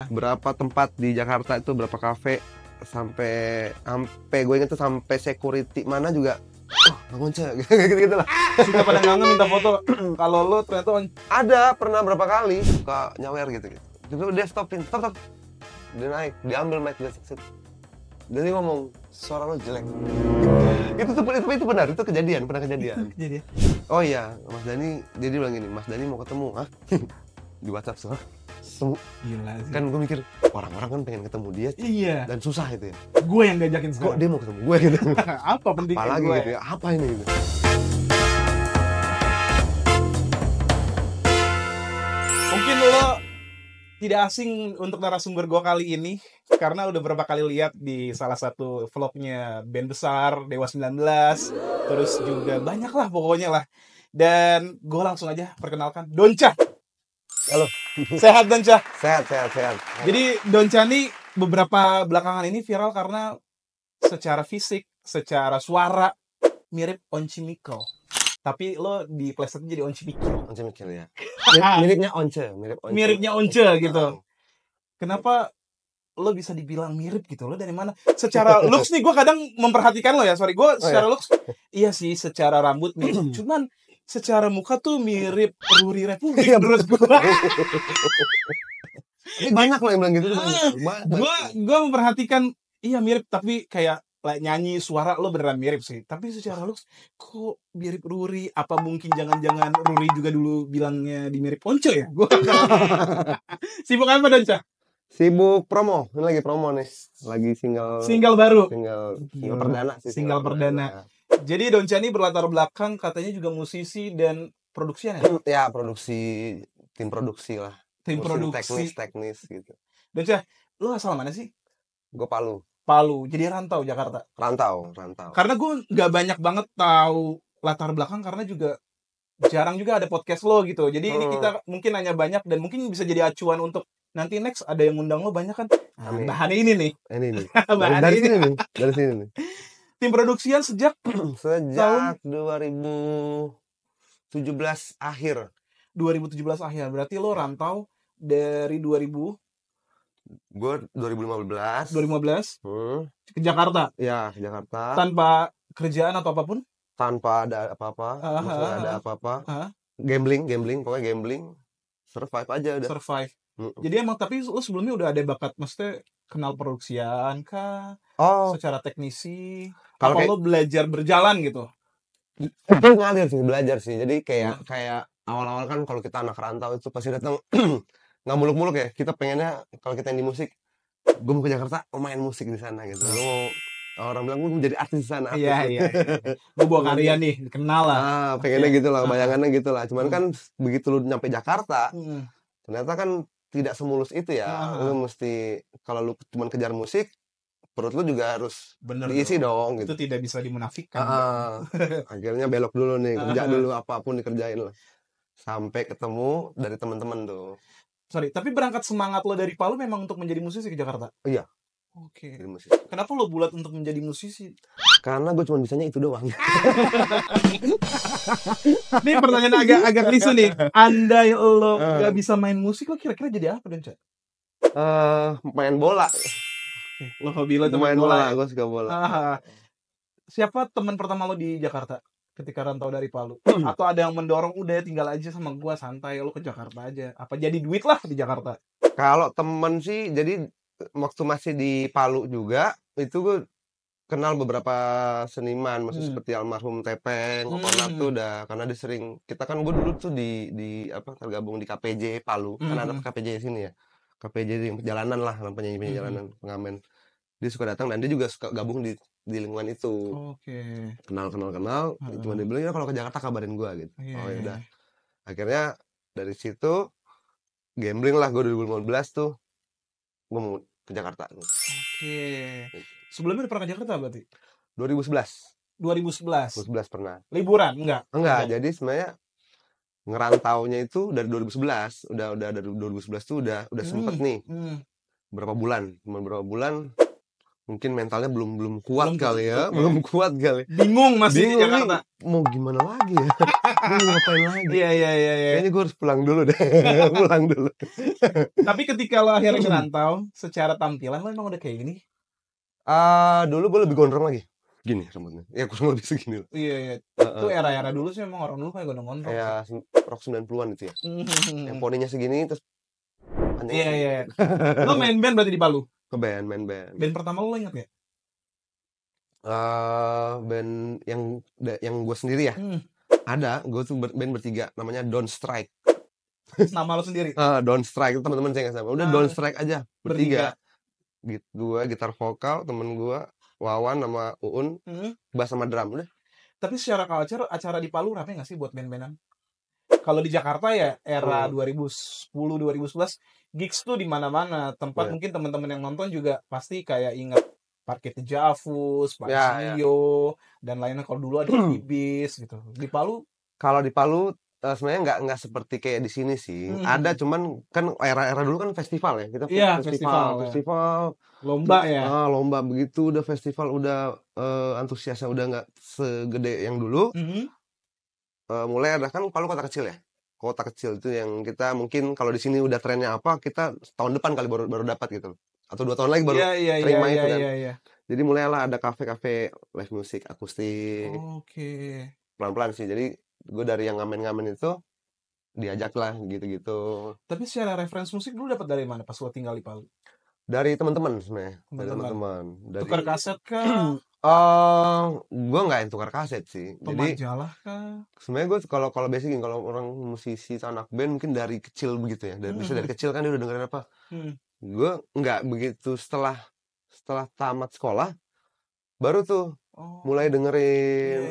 berapa tempat di Jakarta itu, berapa kafe, sampai gue inget tuh sampai security mana juga, Bang Once gitu lah. Sudah pada ngangen minta foto. Kalau lo ternyata Ada pernah berapa kali suka nyawer gitu. Itu dia stop. Dia naik, diambil mic dia sit. Dan dia ngomong, suara lo jelek. itu benar, itu pernah kejadian. jadi Oh iya, Mas Dani, dia bilang gini, Mas Dani mau ketemu, hah? Di WhatsApp soal. gila sih. Kan gue mikir, orang-orang kan pengen ketemu dia, Iya. dan susah itu ya. Gue yang ngajakin Kok sekarang. dia mau ketemu gue gitu? Apa pentingnya Apalagi gue? gitu ya, apa ini gitu. Mungkin lo tidak asing untuk narasumber gue kali ini karena udah berapa kali lihat di salah satu vlognya band besar Dewa 19, terus juga banyak lah pokoknya lah. Dan gue langsung aja perkenalkan Donca. Halo. Sehat Donca? Sehat. Jadi Donca nih beberapa belakangan ini viral karena secara fisik, secara suara mirip Once Mikkel. Tapi lo di playsetnya jadi Once Mikkel. Once Mikkel ya. Miripnya Once. Miripnya Once gitu. Kenapa lo bisa dibilang mirip gitu? Lo dari mana? Secara looks nih gue kadang memperhatikan lo ya. Sorry, gue secara looks iya sih secara rambut mirip. Cuman secara muka tuh mirip Ruri Republik menurut gue. Banyak loh yang bilang gitu. Gue memperhatikan iya mirip tapi kayak nyanyi suara lo beneran mirip sih. Tapi secara looks kok mirip Ruri? Apa mungkin jangan-jangan Ruri juga dulu bilangnya di mirip Once ya? Gue sibuk apa Donca? Sibuk promo, ini lagi promo nih, lagi Single baru. Single perdana sih. Single perdana. Jadi Donca ini berlatar belakang katanya juga musisi dan produksian ya? Ya tim produksi lah. Tim produksi. Teknis gitu. Donca, lo asal mana sih? Gue Palu. Jadi rantau Jakarta. Rantau. Karena gue nggak banyak banget tahu latar belakang karena juga jarang juga ada podcast lo gitu. Jadi ini kita mungkin nanya banyak dan mungkin bisa jadi acuan untuk nanti next ada yang undang lo banyak kan. Bahannya ini nih. Ini nih. Dari sini nih. Tim produksian sejak tahun 2017 akhir. 2017 akhir. Berarti lo rantau dari 2000. Gue 2015 ke Jakarta. Ya, ke Jakarta. Tanpa kerjaan atau apapun? Tanpa ada apa-apa. Maksudnya ada apa-apa. Gambling. Pokoknya gambling. Survive aja udah. Survive. Jadi emang tapi lu sebelumnya udah ada bakat, maksudnya kenal produksian kah? Secara teknisi? Kalau lo belajar berjalan gitu? Itu ngalir sih, belajar sih. Jadi kayak awal-awal kan kalau kita anak rantau itu pasti datang nggak muluk-muluk ya. Kita pengennya kalau kita yang di musik, gue mau ke Jakarta, mau main musik di sana gitu. Orang bilang gue mau jadi artis di sana. Iya. Gue bawa karya nih, dikenal lah. Pengennya gitu lah, bayangannya gitu lah. Cuman kan begitu lu nyampe Jakarta, ternyata kan tidak semulus itu ya. Lu mesti, kalau lu cuma kejar musik, perut lu juga harus diisi dong gitu. Itu tidak bisa dimunafikkan. Akhirnya belok dulu nih, kerja dulu apapun dikerjain lah. Sampai ketemu dari teman-teman tuh. Sorry, tapi berangkat semangat lo dari Palu memang untuk menjadi musisi ke Jakarta? Iya. Oke. Kenapa lo bulat untuk menjadi musisi? Karena gue cuma bisanya itu doang. Ini pertanyaan agak klise nih. Andai lo gak bisa main musik, lo kira-kira jadi apa, Donca? Main bola. Lo hobi lo main bola. Gue suka bola. Siapa teman pertama lo di Jakarta ketika rantau dari Palu? Atau ada yang mendorong, udah tinggal aja sama gue, santai, lo ke Jakarta aja? Apa jadi duit lah di Jakarta? Kalau temen sih, jadi waktu masih di Palu juga, itu gue kenal beberapa seniman, maksudnya seperti almarhum Tepeng, Kokonat tuh udah, karena dia sering, kita kan gue dulu tuh di tergabung di KPJ Palu, kan ada KPJ sini ya, KPJ di jalanan lah, penyanyi jalanan, pengamen. Dia suka datang dan dia juga suka gabung di lingkungan itu. Kenal. Cuma dia bilang, ya kalau ke Jakarta kabarin gue gitu. Yaudah. Akhirnya dari situ gambling lah gue 2015 tuh. Gue mau ke Jakarta. Sebelumnya udah pernah ke Jakarta berarti? 2011 pernah. Liburan? Enggak. Jadi sebenarnya ngerantaunya itu dari 2011. Udah dari 2011 tuh udah sempet nih. Cuma berapa bulan mungkin mentalnya belum kuat Belum kali ya, oke. belum kuat kali. Bingung masih di Bingung nih Jakarta. mau gimana lagi ya? Mau ngapain lagi? Iya. Kayaknya gue harus pulang dulu deh. Pulang dulu. Tapi ketika lo akhirnya ngerantau, secara tampilan lo emang udah kayak gini? Dulu gue lebih gondrong lagi. Gini rambutnya. Ya kurang lebih segini lah. Iya. Itu Heeh. era-era dulu sih emang orang dulu kayak gondrong-gondrong sih. Kayak rok 90-an itu ya. Yang poninya segini terus panjangnya segini. Iya. Lo main band berarti di Palu? Main band. Band pertama lo inget gak? Band yang gue sendiri ya. Ada, gue tuh band bertiga namanya Don't Strike. Nama lo sendiri? Don't Strike, teman-teman saya nggak sama. Udah Don't Strike aja, bertiga. Gue gitar vokal, temen gue Wawan sama Uun, bass sama drum udah. Tapi secara culture acara di Palu rame nggak sih buat band-bandan? Kalau di Jakarta ya era 2010 2011 gigs tuh di mana-mana. Tempat mungkin teman-teman yang nonton juga pasti kayak ingat Parkit Javus, Pasio, dan lainnya. Kalau dulu ada Ibis gitu. Di Palu? Kalau di Palu sebenarnya nggak seperti kayak di sini sih. Ada, cuman kan era-era dulu kan festival ya. Kita festival. Lomba ya. Lomba begitu udah festival udah antusiasnya udah nggak segede yang dulu. Mulai ada kan Palu kota kecil ya. Kota kecil itu yang kita mungkin kalau di sini udah trennya apa, kita tahun depan kali baru dapat gitu. Atau 2 tahun lagi baru terima itu kan. Jadi mulailah ada kafe-kafe live music akustik. Oke. Pelan-pelan sih. Jadi gue dari yang ngamen-ngamen itu diajak lah gitu-gitu. Tapi secara referensi musik dulu dapat dari mana pas lo tinggal di Palu? Dari teman-teman sebenarnya. Dari teman-teman. Tukar kaset kah? Gue nggak yang tukar kaset sih. Jadi Pemajalah kah? sebenarnya gue kalau biasa gini, kalau orang musisi atau anak band mungkin dari kecil begitu ya. Bisa dari kecil kan dia udah dengerin apa. Gue nggak begitu. Setelah tamat sekolah baru tuh mulai dengerin.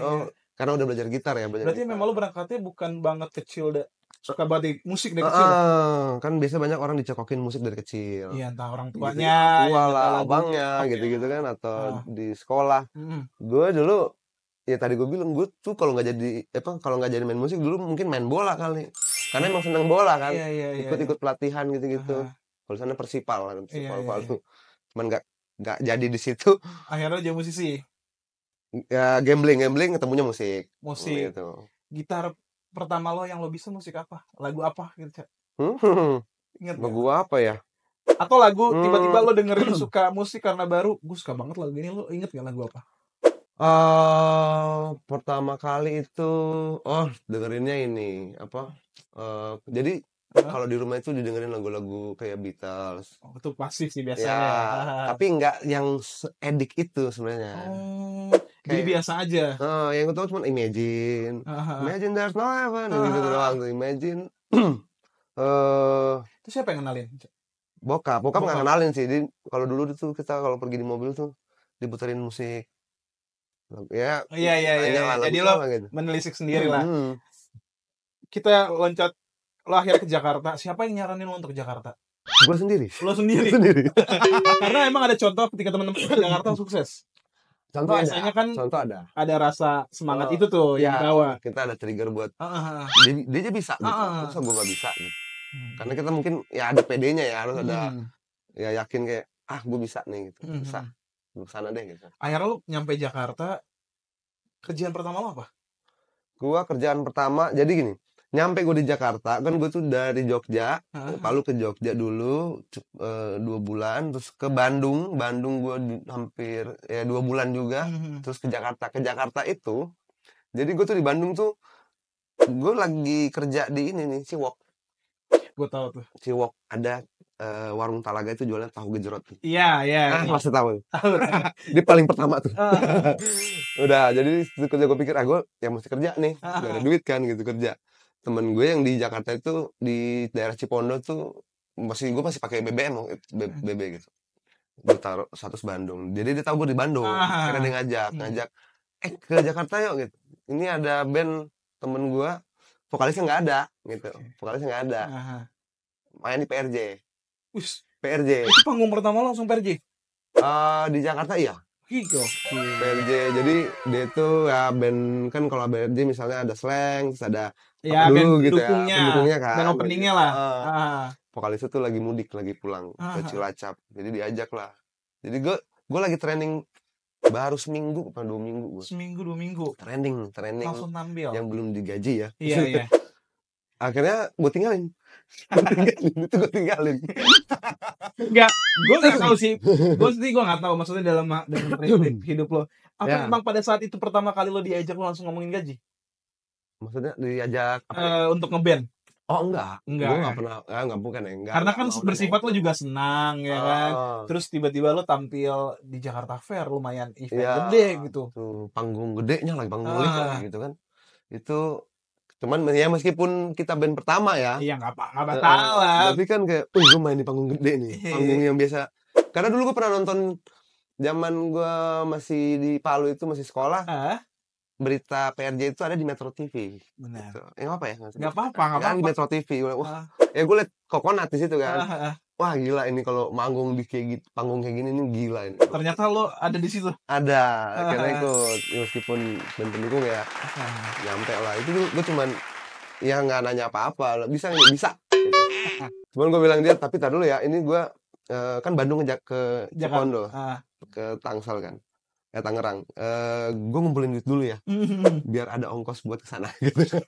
Karena udah belajar gitar ya. Berarti memang lo berangkatnya bukan banget kecil suka banget musik dari kecil. Kan biasa banyak orang dicekokin musik dari kecil. Iya, entah orang tuanya, tua lah, abangnya, gitu-gitu kan, atau di sekolah. Gue dulu, ya tadi gue bilang, gue tuh kalau nggak jadi main musik dulu mungkin main bola kali. Karena emang seneng bola kan, ikut-ikut pelatihan gitu-gitu. Kalau sana Persipal kan, Palu. Cuman nggak jadi di situ. Akhirnya jadi musisi. Ya gambling ketemunya musik. Gitu. Gitar pertama lo yang lo bisa musik apa? Lagu apa gitu, Cak? Ingat lagu apa ya? Atau lagu tiba-tiba lo dengerin suka musik karena baru, gue suka banget lagu ini, lo inget gak lagu apa? Pertama kali itu dengerinnya ini apa? Jadi kalau di rumah itu didengerin lagu-lagu kayak Beatles. Itu pasif sih biasanya. Ya, tapi nggak yang edik itu sebenarnya. Jadi biasa aja. Yang gue tahu cuma Imagine there's no heaven, gitu doang tuh Imagine. Itu siapa yang kenalin? Bokap nggak kenalin sih. Jadi kalau dulu tuh kita kalau pergi di mobil tuh diputerin musik. Ya. Iya. Jadi lo gitu. Menelisik sendiri lah. Kita loncat, lo akhirnya ke Jakarta. Siapa yang nyaranin lo untuk ke Jakarta? Gue sendiri. Lo sendiri. Karena emang ada contoh ketika teman-teman ke Jakarta sukses. Biasanya kan ada rasa semangat itu tuh yang bawa. Kita ada trigger buat dia aja bisa gitu. Masa gue gak bisa gitu. Karena kita mungkin ya ada PD-nya ya, harus ada ya yakin kayak gue bisa nih gitu. Bisa. Sana deh gitu. Akhirnya lu nyampe Jakarta, kerjaan pertama lo apa? Gua kerjaan pertama jadi gini. Nyampe gue di Jakarta, kan gue tuh dari Jogja, Palu ke Jogja dulu 2 bulan, terus ke Bandung gue hampir 2 bulan juga, terus ke Jakarta itu, jadi gue tuh di Bandung tuh, gue lagi kerja di ini nih, Ciwok. Gue tahu tuh. Ciwok ada warung Talaga itu jualan tahu gejrot. Iya. Pasti tahu. Dia paling pertama tuh. Udah, jadi kerja gue pikir gue ya mesti kerja nih, gak ada duit kan gitu kerja. Temen gue yang di Jakarta itu di daerah Cipondo tuh gue masih pakai BBM gitu. Gue taruh status Bandung. Jadi dia tahu gue di Bandung. Karena dia ngajak ke Jakarta yuk gitu. Ini ada band temen gue, vokalisnya nggak ada gitu. Main di PRJ. PRJ. Itu panggung pertama langsung PRJ? Di Jakarta iya. PRJ. Jadi dia tuh ya band kan, kalau PRJ misalnya ada Slang, terus ada dulu gitu pendukungnya kan, dan openingnya lah. Vokalis itu lagi mudik, lagi pulang ke Cilacap, jadi diajak lah. Jadi gue gue lagi training baru seminggu apa 2 minggu gue. Seminggu 2 minggu Training langsung tampil. yang belum digaji ya. Iya. Akhirnya gue tinggalin. Gue tinggalin. Enggak, gue nggak tahu sih. Gue nggak tahu maksudnya dalam prinsip hidup lo. Apa Ya. emang pada saat itu pertama kali lo diajak lo langsung ngomongin gaji? Maksudnya diajak apa? Untuk ngeband? Oh enggak. Enggak, Gue ya? nggak pernah. Enggak bukan ya. Enggak. Karena kan Mau bersifat lo itu. juga senang ya kan. Terus tiba-tiba lo tampil di Jakarta Fair, lumayan event Ya, gede gitu. tuh panggung gedenya lagi, panggung lima Ah, gitu kan. Itu cuman ya meskipun kita band pertama ya. iya nggak masalah. Tapi kan kayak, gue main di panggung gede nih. Panggung yang biasa. Karena dulu gue pernah nonton zaman gue masih di Palu itu masih sekolah. Ah, Berita PRJ itu ada di Metro TV. benar. Gitu. Apa ya? Nggak apa-apa, nggak Ya, di apa-apa. Metro TV. Wah, Ah, ya gue liat Coconut di situ kan. ah. Wah gila ini kalau manggung di kayak gitu, panggung kayak gini nih gila ini. Ternyata lo ada di situ. Ada, karena ikut ya, meskipun band pendukung ya nyampe lah. Itu gue cuman ya nggak nanya apa-apa, bisa nggak bisa. Gitu. Cuman gue bilang dia, tapi tar dulu ya, ini gue kan Bandung ngejak ke Cipondo, ke Tangsel kan, Tangerang. Gue ngumpulin duit dulu ya, biar ada ongkos buat kesana. Gitu.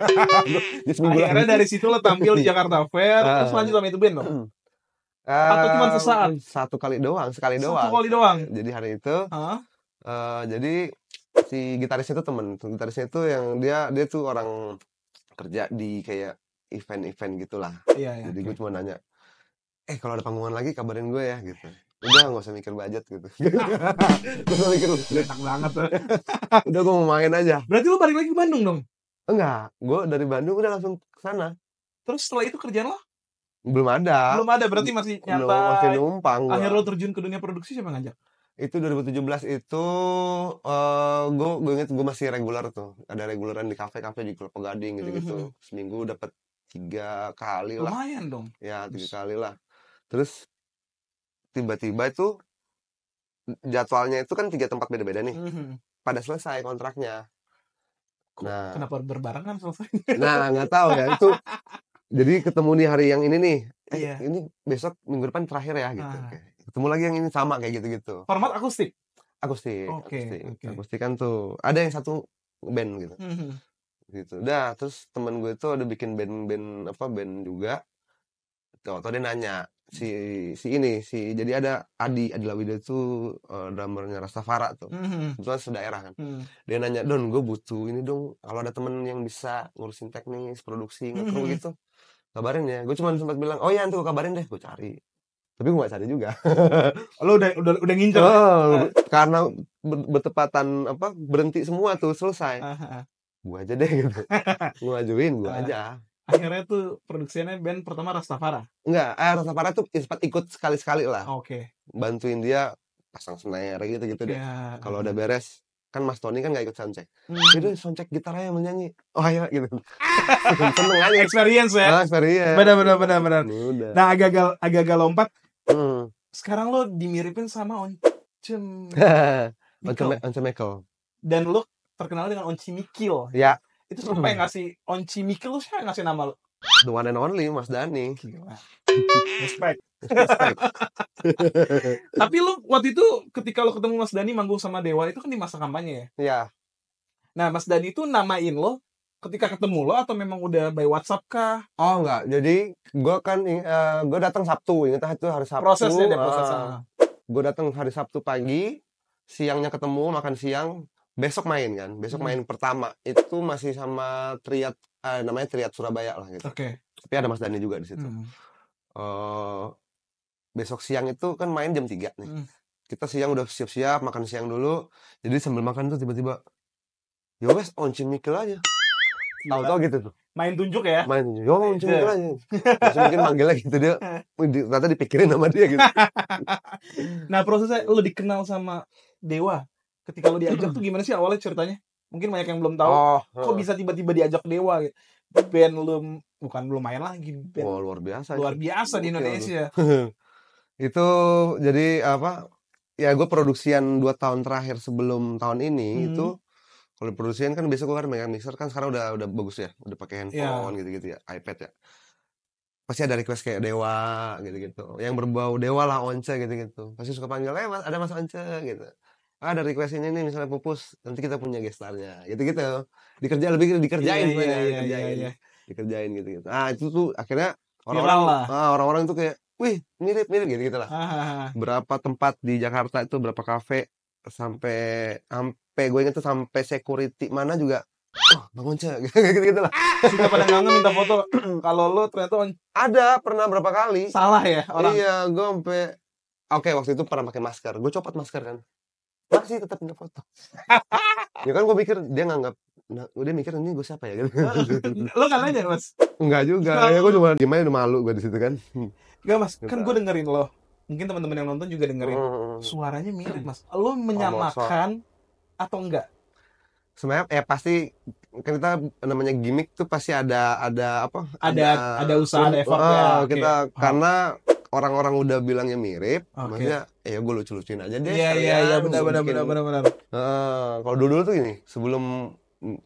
Akhirnya dari situ lo tampil di Jakarta Fair, terus lanjut sama itu band lo? Atau cuma sesaat? Sekali doang. Satu kali doang. Jadi hari itu, jadi si gitarisnya itu gitarisnya itu yang dia tuh orang kerja di kayak event-event gitulah. Iya, Jadi gue cuma nanya, kalau ada panggungan lagi kabarin gue ya gitu. Udah nggak usah mikir budget gitu. Gak usah mikir. Enak banget tuh. Udah gue mau main aja. Berarti lo balik lagi ke Bandung dong? Enggak, gue dari Bandung udah langsung ke sana. Terus setelah itu kerjaan lo? Belum ada, Berarti masih masih nyantai. numpang. Akhirnya lo terjun ke dunia produksi siapa ngajak? Itu 2017 itu gue inget gue masih regular tuh. Ada reguleran di kafe-kafe di Kelapa Gading gitu-gitu. Seminggu dapat 3 kali lah. Lumayan dong. Ya 3 kali lah. Terus tiba-tiba itu jadwalnya itu kan 3 tempat beda-beda nih. Pada selesai kontraknya. Nah, kenapa berbarengan selesai? Nah, nggak tahu ya itu. Jadi ketemu di hari yang ini nih. Ini besok minggu depan terakhir ya gitu. Ketemu lagi yang ini sama kayak gitu-gitu. Format akustik. Akustik kan tuh. Ada yang satu band gitu. Gitu. Udah, terus temen gue itu ada bikin band juga. Tuh dia nanya jadi ada Adi Lawida itu drummernya Rastafara tuh. Kebetulan sedaerah kan. Dia nanya, "Don, gue butuh ini dong. Kalau ada temen yang bisa ngurusin teknis, produksi, nge-crew gitu, kabarin ya." Gue cuma sempat bilang, "Oh ya, nanti gue kabarin deh." Gue cari. Tapi gue gak cari juga. Lo udah ngincer. Karena bertepatan berhenti semua tuh selesai. Gue aja deh gitu. Gue ajuin, gue aja. Akhirnya tuh produksinya band pertama Rastafara. Enggak, Rastafara tuh sempat ikut sekali-sekali lah. Bantuin dia pasang snare gitu-gitu deh. Kalau udah beres, kan Mas Tony kan gak ikut soundcheck. Jadi soundcheck gitarnya yang menyanyi. Oh ya gitu. Seneng aja. Experience ya. Experience. Benar. Nah, agak lompat. Sekarang lo dimiripin sama Once Michael. Dan lo terkenal dengan Once Mikil. Ya. Itu siapa yang ngasih Once Mikil? Lo siapa yang ngasih nama lo? The one and only Mas Dani. Gila. Respect. Tapi lo waktu itu ketika lo ketemu Mas Dani manggung sama Dewa itu kan di masa kampanye ya? Iya. Nah, Mas Dani itu namain lo ketika ketemu lo atau memang udah by WhatsApp kah? Oh enggak, jadi gue datang Sabtu, ingat itu hari Sabtu. Prosesnya deh, prosesnya. Gue datang hari Sabtu pagi, siangnya ketemu, makan siang, besok main kan. Besok main pertama itu masih sama Triad, namanya Triad Surabaya lah gitu. Tapi ada Mas Dani juga di situ. Besok siang itu kan main jam 3 nih. Kita siang udah siap-siap, makan siang dulu. Jadi sambil makan tuh tiba-tiba, "Ya wes, Once Mikil aja." Tahu-tahu gitu tuh. Main tunjuk ya? Main tunjuk. "Yo, Once Mikil aja." Terus mungkin manggilnya gitu dia. Ternyata dipikirin sama dia gitu. Nah, prosesnya lo dikenal sama Dewa. Ketika lo diajak tuh gimana sih awalnya ceritanya? Mungkin banyak yang belum tahu. Kok bisa tiba-tiba diajak Dewa gitu? Band lo bukan belum main lagi. Wah, luar biasa. Luar biasa di Indonesia. Itu jadi ya gue produksian 2 tahun terakhir sebelum tahun ini itu kalau produksian kan biasa gue kan megang mixer kan sekarang udah bagus ya, udah pakai handphone gitu-gitu ya, iPad ya. pasti ada request kayak Dewa gitu-gitu. Yang berbau Dewa lah, Once gitu-gitu. Pasti suka panggil, Mas, ada Mas Once gitu. Ada request ini nih misalnya Pupus, nanti kita punya gestarnya gitu-gitu. Iya, Dikerjain iya, sebenarnya, iya, iya, iya. dikerjain gitu-gitu. Ah, itu tuh akhirnya Viral lah. orang-orang tuh kayak, wih, mirip gitu-gitu lah. Hahaha. Berapa tempat di Jakarta itu, berapa kafe, sampai gue inget tuh sampai security mana juga, wah, Bang Once, gitu-gitu lah. Suka pada ngangen minta foto. Kalau lo ternyata Ada, pernah berapa kali. salah ya orang. Iya, gue sampai oke, waktu itu pernah pakai masker. Gue copot masker kan. Masih tetap minta foto. Ya kan gue pikir dia nganggap, dia mikir ini gue siapa ya gitu. Lo kan aja, Mas. Enggak juga. Ya gue cuma diem aja, udah malu gue di situ kan. Enggak, Mas. Kan gue dengerin lo. Mungkin teman-teman yang nonton juga dengerin. Suaranya mirip, Mas. Lo menyamakan atau enggak? Sebenarnya pasti kan kita namanya gimmick tuh pasti ada apa? Ada usaha, ada effort ya. Kita karena orang-orang udah bilangnya mirip, maksudnya ya gue lucu-lucuin aja deh. Iya, benar. Kalau dulu tuh gini, sebelum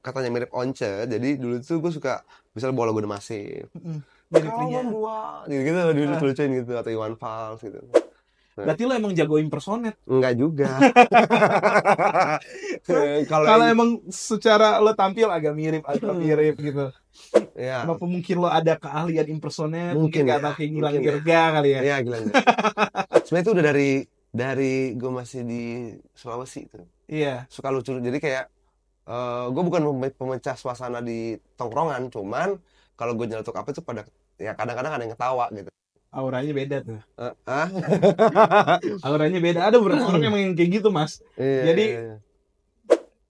katanya mirip Once, jadi dulu tuh gue suka misalnya bawa lagu The Massive, Miripnya. gitu dulu lucuin gitu, atau Iwan Fals gitu. Berarti lo emang jago impersonate? Enggak juga. Kalau emang secara lo tampil agak mirip gitu. Ya. Apa mungkin lo ada keahlian impersonate? Mungkin kata kayak Gilang Dirga kali ya? Iya, Gilang. Sebenarnya itu udah dari gue masih di Sulawesi tuh. Iya. Suka lucu. Jadi kayak gue bukan pemecah suasana di tongkrongan, cuman kalau gue nyeletuk apa itu pada ya kadang-kadang ada yang ketawa gitu. Auranya beda tuh. Auranya beda. Ada beberapa orang emang yang kayak gitu, Mas. Jadi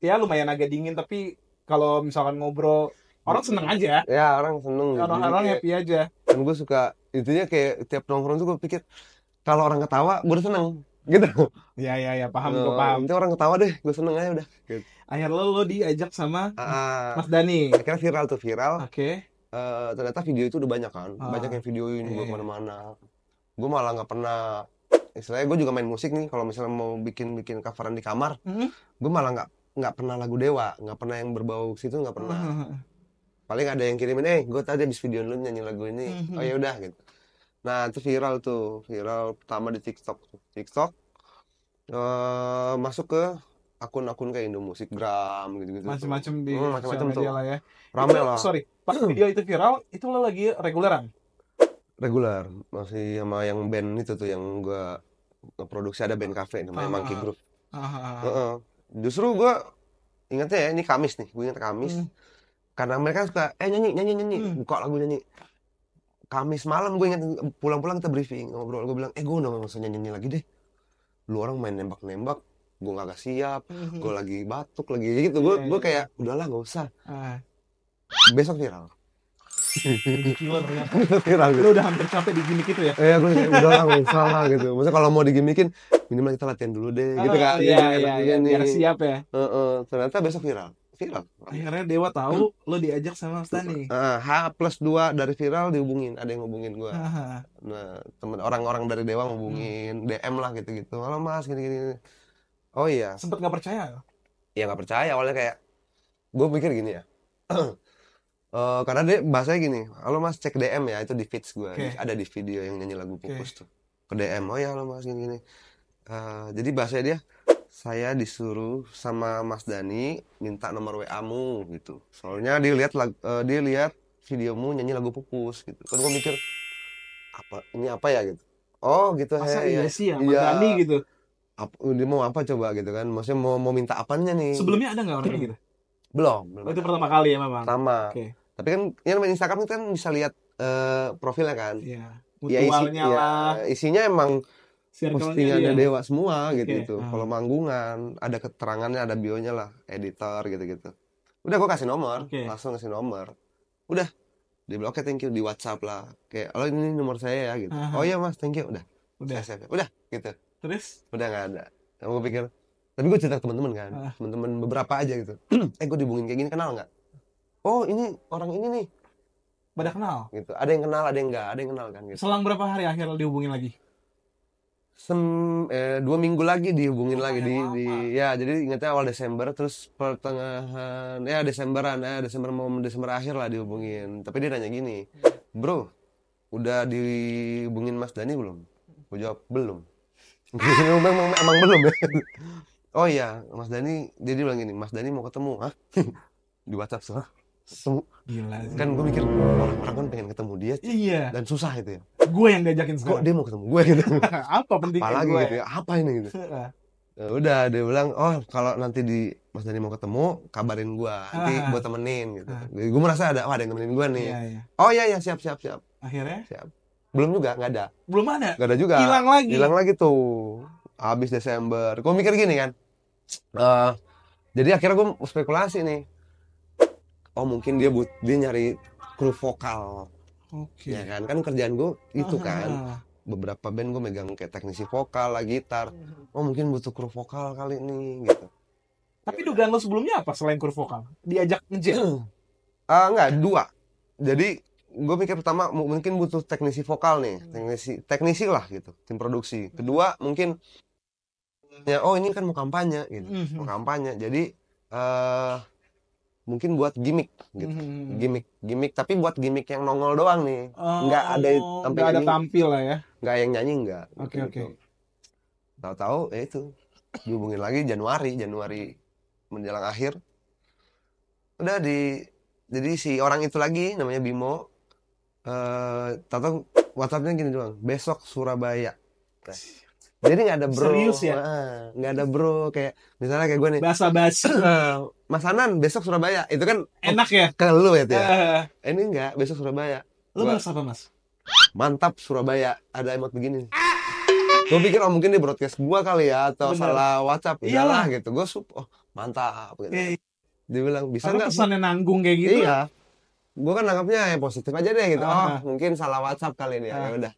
ya lumayan agak dingin, tapi kalau misalkan ngobrol orang seneng aja. Ya, orang seneng. Orang happy aja. Dan gue suka intinya kayak tiap nongkrong tuh gue pikir kalau orang ketawa gue udah seneng gitu. Iya, paham. Nanti orang ketawa deh, gue seneng aja udah. Gitu. Akhirnya lo diajak sama Mas Dani. Akhirnya viral. Oke. Ternyata video itu udah banyak kan, banyak yang videoin gue kemana-mana. Gue malah nggak pernah, istilahnya gue juga main musik nih, kalau misalnya mau bikin coveran di kamar, gue malah nggak pernah lagu Dewa, nggak pernah yang berbau situ, nggak pernah. Paling ada yang kirimin, gue tadi habis video lu nyanyi lagu ini, oh ya udah gitu. Nah itu viral pertama di TikTok, masuk ke akun-akun kayak Indomusikgram gitu-gitu. Macam-macam di macam-macam tuh. Lah ya. Rame lah. Sorry, pas video itu viral, itu lo lagi reguleran? Regular, masih sama yang band itu tuh yang gue produksi, ada band cafe namanya Monkey Groove. Justru gue ingatnya ya, ini Kamis nih, gue ingat Kamis. Karena mereka suka, nyanyi, buka lagu nyanyi. Kamis malam gue ingat, pulang-pulang kita briefing, ngobrol, gue bilang, gue udah gak usah nyanyi lagi deh. Lu orang main nembak-nembak, gue gak siap, gue lagi batuk, lagi gitu. Gue kayak, udahlah gak usah. Besok viral. Gila ternyata. Viral gitu. Lu udah hampir capek di gimmick itu ya? Gue kayak, udahlah gak usah lah gitu. Maksudnya kalau mau digimikin, minimal kita latihan dulu deh, gitu kan. Iya, biar siap ya. Ternyata besok viral. Akhirnya Dewa tahu lo diajak sama Mas Dani. H+2 dari viral dihubungin, ada yang hubungin gue. Nah, orang-orang dari Dewa ngubungin, DM lah gitu-gitu. Halo Mas, gini-gini. Oh iya. Sempet nggak percaya? Ya nggak percaya, awalnya kayak gue pikir gini ya. Karena dia bahasanya gini, halo Mas, cek DM ya, itu di feeds gue. Ada di video yang nyanyi lagu Pupus tuh. Ke DM, oh ya halo Mas, gini-gini. Jadi bahasanya dia, saya disuruh sama Mas Dani minta nomor WA-mu gitu. Soalnya dia lihat videomu nyanyi lagu Pupus gitu. Kan gue mikir ini apa ya gitu. Oh gitu. Masa iya sih ya, Mas Dani gitu. Dia mau apa coba gitu kan. Maksudnya mau minta apanya nih. Sebelumnya ada nggak orang kayak gitu? Belum. Itu pertama kali ya memang. Pertama. Tapi kan yang namanya Instagram kan bisa lihat profilnya kan. Iya. Mutualnya lah. Isinya emang postingannya Dewa semua gitu. Kalau manggungan ada keterangannya, ada bionya lah, editor gitu. Udah gue kasih nomor, langsung kasih nomor. Udah di blok, thank you, di WhatsApp lah. Kayak, oh ini nomor saya ya gitu. Oh iya Mas, thank you. Udah gitu. Terus? Udah nggak ada. Gue pikir, tapi gue cerita ke teman-teman kan, teman-teman beberapa aja gitu. Gue dihubungin kayak gini, kenal nggak? Oh ini orang ini nih. Pada kenal? Gitu. Ada yang kenal, ada yang nggak, ada yang kenal kan. Gitu. Selang berapa hari akhirnya dihubungin lagi? 2 minggu lagi dihubungin lagi ya, jadi ingatnya awal Desember, terus pertengahan Desember akhir lah dihubungin. Tapi dia nanya gini, bro, udah dihubungin Mas Dani belum? Gue jawab belum. emang belum ya. Oh iya, Mas Dani, dia bilang gini, Mas Dani mau ketemu. Hah? Di WhatsApp soal ketemu. Gila sih. Kan gue mikir orang-orang kan pengen ketemu dia Iya. dan susah itu ya. Gue yang diajakin Kok sekarang. dia mau ketemu gue gitu. Apa pentingnya Apalagi gue gitu ya. Apa ini gitu. Ya udah dia bilang, "Oh, kalau nanti di Mas Dani mau ketemu, kabarin gue. Nanti gue temenin gitu." Gue merasa ada yang nemenin gue nih. Iya, iya. Oh iya ya, siap. Akhirnya Siap. Belum juga, nggak ada. belum ada. Nggak ada juga. Hilang lagi tuh. Habis Desember. Gue mikir gini kan. Jadi akhirnya gue spekulasi nih. Oh mungkin dia nyari kru vokal. Oke. Ya kan kerjaan gue itu kan. Beberapa band gue megang kayak teknisi vokal lah, gitar. Oh mungkin butuh kru vokal kali ini gitu. Tapi dugaan lo sebelumnya apa selain kru vokal? Diajak nge-jam? Enggak, dua. Jadi gue mikir pertama mungkin butuh teknisi vokal nih, teknisi lah gitu, tim produksi. Kedua mungkin ya oh ini kan mau kampanye gitu, mau kampanye. Jadi mungkin buat gimmick gitu, gimmick tapi buat gimmick yang nongol doang nih, nggak ada sampai nggak ada tampil lah ya. Nggak yang nyanyi nggak. Oke. Tahu-tahu ya itu dihubungin lagi Januari menjelang akhir. Udah jadi si orang itu lagi namanya Bimo. Tahu WhatsAppnya gini doang, besok Surabaya. Nah, jadi nggak ada bro. Serius ya? Nggak ada bro, kayak misalnya kayak gue nih. Basa-basi. Mas Hanan besok Surabaya, itu kan enak ya? Ke lu ya. Ini nggak, besok Surabaya. Lu balas apa mas? Mantap Surabaya, ada emot begini. Gue pikir mungkin dia broadcast gua kali ya atau salah WhatsApp. Iyalah gitu. Gue mantap gitu. Dia bilang bisa nggak? Pesannya nanggung kayak gitu? Iya. Gue kan nanggapnya positif aja deh gitu. Mungkin salah WhatsApp kali ini ya udah.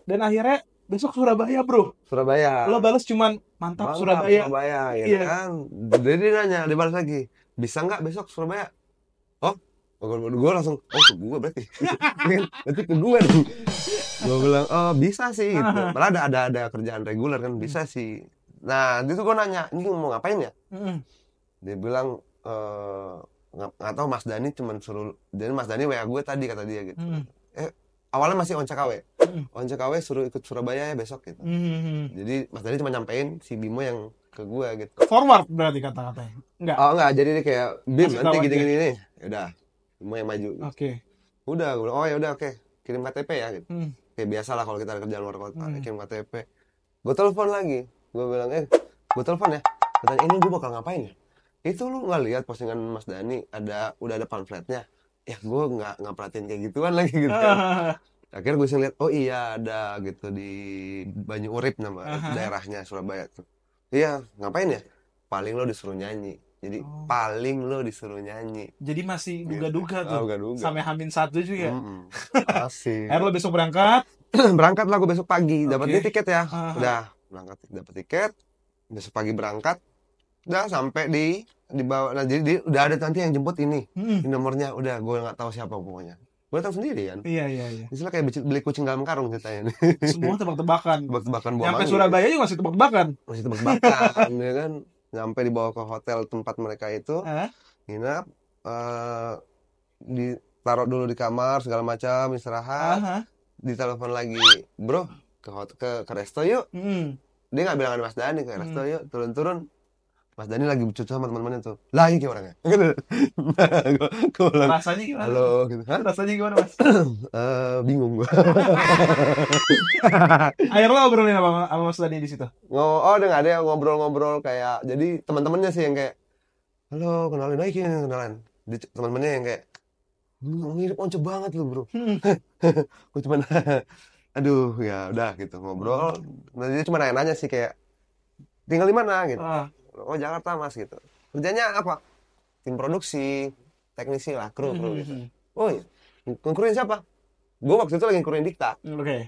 Dan akhirnya besok Surabaya bro. Surabaya. Lo balas cuman mantap Surabaya. Surabaya gitu kan. Jadi dia nanya, dia balas lagi, bisa nggak besok Surabaya? Oh, gue langsung ke gue berarti. Berarti ke gue dong. Gue bilang oh bisa sih gitu. Malah ada kerjaan reguler kan, bisa sih. Nah itu gue nanya, ini mau ngapain ya? Dia bilang nggak tahu, Mas Dani cuman suruh. Jadi Mas Dani WA gue tadi kata dia gitu. Awalnya masih Onca KW. Onca KW suruh ikut Surabaya ya besok gitu. Jadi Mas Dani cuma nyampein si Bimo yang ke gue gitu. Forward berarti kata-katanya? Enggak. Oh enggak, jadi dia kayak Bim nanti gini-gini nih. Ya udah, Bimo yang maju. Oke. Udah, gue bilang oh ya udah oke. Kirim KTP ya gitu. Kayak biasa lah kalau kita kerja luar kota, kirim KTP. Gue telepon lagi. Gue bilang gue telepon ya. Katanya ini gue bakal ngapain ya? Itu lu nggak lihat postingan Mas Dani udah ada pamfletnya? Ya gue nggak perhatiin kayak gituan lagi gitu. Akhirnya gue lihat oh iya ada gitu di Banyu Urip nama daerahnya Surabaya tuh. Iya ngapain ya? Paling lo disuruh nyanyi. Jadi paling lo disuruh nyanyi. Jadi masih duga-duga tuh. Duga-duga. Sampai H-1 juga. Asik. Akhirnya lo besok berangkat. Berangkat lah gue besok pagi. Dapat tiket ya. Udah berangkat dapat tiket. Besok pagi berangkat. Udah sampai di bawah. Nah jadi udah ada nanti yang jemput ini. Ini nomornya udah gue nggak tahu siapa pokoknya. Gue datang sendiri kan. Iya. Istilah kayak beli kucing dalam karung ceritanya. Semua tebak-tebakan. Tebak-tebakan buah Nyampe manggis. Surabaya juga masih tebak-tebakan. Masih tebak-tebakan ya kan. Nyampe dibawa ke hotel tempat mereka itu. Nginap. Ditaruh dulu di kamar segala macam, istirahat. Ditelepon lagi, bro ke resto yuk. Dia nggak bilang ada Mas Dani, ke resto yuk. Turun Mas Dani lagi bercucu sama teman-temannya tuh. Lah ini kayak orangnya. Gue bilang, rasanya gimana? Halo gitu. Rasanya gimana mas? Bingung gue. Akhirnya lo ngobrolin apa sama Mas Dani di situ? Udah nggak ada yang ngobrol kayak. Jadi teman-temannya sih yang kayak, halo kenalin lagi kenalan. Teman-temannya yang kayak, mirip Once banget lu bro. Gue cuman aduh ya udah gitu ngobrol. Nah, dia cuma nanya sih kayak tinggal di mana gitu. Oh Jakarta mas gitu. Kerjanya apa? Tim produksi, teknisi lah, kru gitu. Oh iya, ngkruin siapa? Gue waktu itu lagi ngkruin Dikta.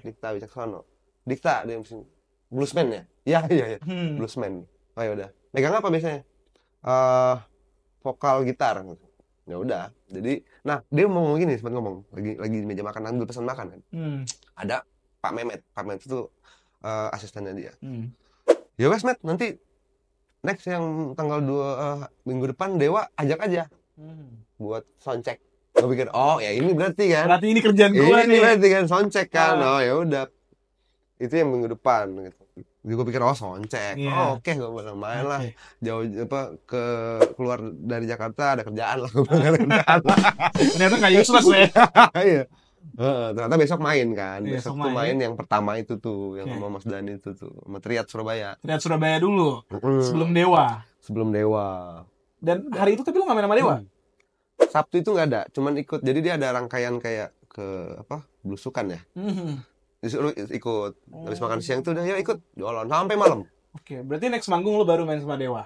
Dikta Wicaksono. Dikta dia mesin bluesman ya? Iya. Bluesman. Oh ya udah. Megang apa biasanya? Vokal gitar. Ya udah. Jadi, nah dia mau ngomong gini, sempat ngomong lagi di meja makan, ambil pesan makan kan. Ada Pak Mehmet itu asistennya dia. Ya wes Met, nanti next yang tanggal 2 minggu depan Dewa ajak aja buat soundcheck Gue pikir, oh ya ini berarti kan. Berarti ini kerjaan gue Ini nih. berarti kan soundcheck kan. Ah. Oh ya udah. Itu yang minggu depan gitu. Jadi gue pikir oh soundcheck. Iya. Oh oke, gue bilang main lah. Oke. Jauh apa keluar dari Jakarta ada kerjaan lah. Gue bilang ada kerjaan lah. Ternyata nggak useless ya. Iya. Ternyata besok main kan. Iya, Besok besok tuh main. main yang pertama itu tuh, yang Oke. sama Mas Dani itu tuh, sama Triad Surabaya. Ternyata Surabaya dulu. Sebelum Mm, Dewa. sebelum Dewa. Dan hari itu tapi lu nggak main sama Dewa? Sabtu itu nggak ada, cuman ikut. Jadi dia ada rangkaian kayak ke apa? Belusukan ya. Mhm. Disuruh ikut. Habis makan Oh. siang tuh udah yuk ikut jualan sampai malam. Oke, berarti next manggung lu baru main sama Dewa.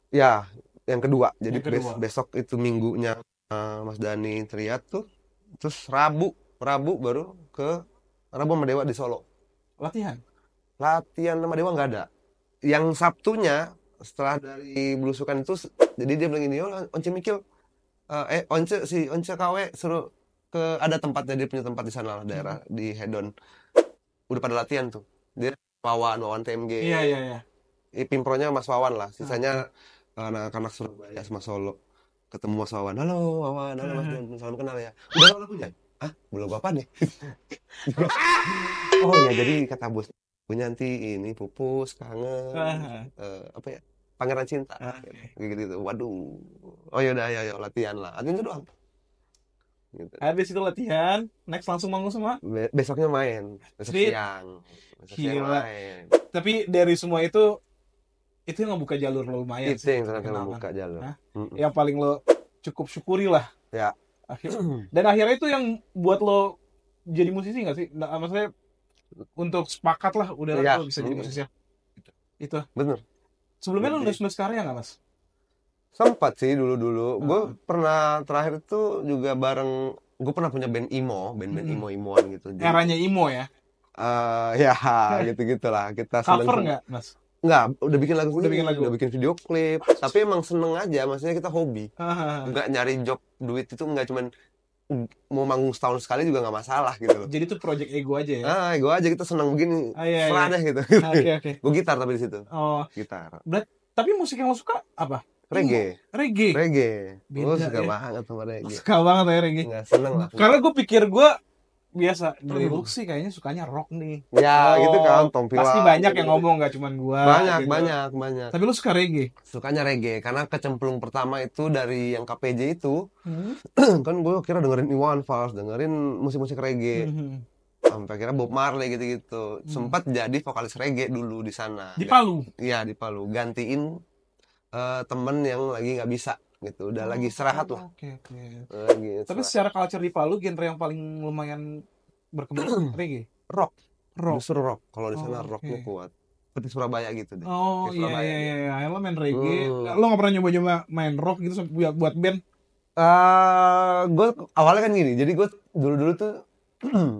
Ya, yang kedua. Jadi Yang kedua. besok itu minggunya Mas Dani Triad tuh. Terus Rabu baru ke Rabu sama Dewa di Solo. Latihan. Latihan sama Dewa nggak ada. Yang Sabtunya setelah dari belusukan itu, jadi dia bilang gini, oh Once Mikil, Once KW suruh ke ada tempatnya, dia punya tempat di sana lah, daerah di Hedon. Udah pada latihan tuh. Dia Wawan TMG. Iya. Pimpronya Mas Wawan lah. Sisanya anak-anak Surabaya sama Solo. Ketemu Mas Wawan. Halo Wawan, halo Mas Dan, salam kenal ya. Udah tahu lagunya? Hah? Belum apa nih? Oh ya, jadi kata bos, punya nanti ini pupus kangen. Apa ya? Pangeran Cinta. Oke. Gitu. Waduh. Oh ya udah, ayo latihan lah. Latihan itu doang. Gitu. Habis itu latihan, next langsung manggung semua. Besoknya main, besok Sweet. siang. Besok siang Gila. main. Tapi dari semua itu yang ngebuka jalur lo lumayan Itu sih. yang sangat Kenapa? membuka jalur. Hah? Mm-mm. Yang paling lo cukup syukuri lah. Ya. Dan akhirnya itu yang buat lo jadi musisi nggak sih? Nah, maksudnya untuk sepakat lah, udah Ya. lo bisa jadi musisi. Itu. Bener. Sebelumnya lo Jadi- nulis karya nggak, Mas? Sempat sih dulu. Gue pernah terakhir itu juga bareng, gue pernah punya band emo, band-band emo-emoan gitu. Jadi, Eranya emo ya. ya gitu-gitulah. Kita Cover seneng. nggak, Mas? Nggak, udah bikin lagu Udah sendiri, bikin lagu. udah bikin video klip. Tapi emang seneng aja, maksudnya kita hobi. Nggak nyari job duit itu, nggak cuman mau manggung setahun sekali juga nggak masalah gitu loh. Jadi itu project ego aja ya. Gue aja kita seneng begini, Iya. serah deh gitu. Oke. Gue gitar tapi di situ, Oh, gitar. tapi musik yang lo suka apa? Reggae. Reggae. Gue Beda suka ya. banget sama reggae. Suka banget ya reggae. Nggak seneng lah. Karena gue pikir gue biasa dari look sih kayaknya sukanya rock nih. Ya gitu kan, Tom Pila. Pasti banyak yang ngomong, nggak cuman gue. Banyak, gitu. banyak. Tapi lu suka reggae? Sukanya reggae karena kecemplung pertama itu dari yang KPJ itu. Kan gue kira dengerin Iwan Fals, dengerin musik-musik reggae. Sampai kira Bob Marley gitu-gitu. Sempat jadi vokalis reggae dulu di sana. Di Palu? Iya, di Palu. Gantiin temen yang lagi nggak bisa gitu. Udah lagi istirahat lah. Oke. Lagi Tapi istirahat. secara culture di Palu, genre yang paling lumayan berkembang reggae? Rock. Rock. Justru rock. Kalau di sana Oh, rocknya oke. kuat. Seperti Surabaya gitu deh. Oh Kayak iya. Surabaya Lo main reggae. Hmm. Lo nggak pernah nyoba main rock gitu buat band? Gue awalnya kan gini, jadi gue dulu tuh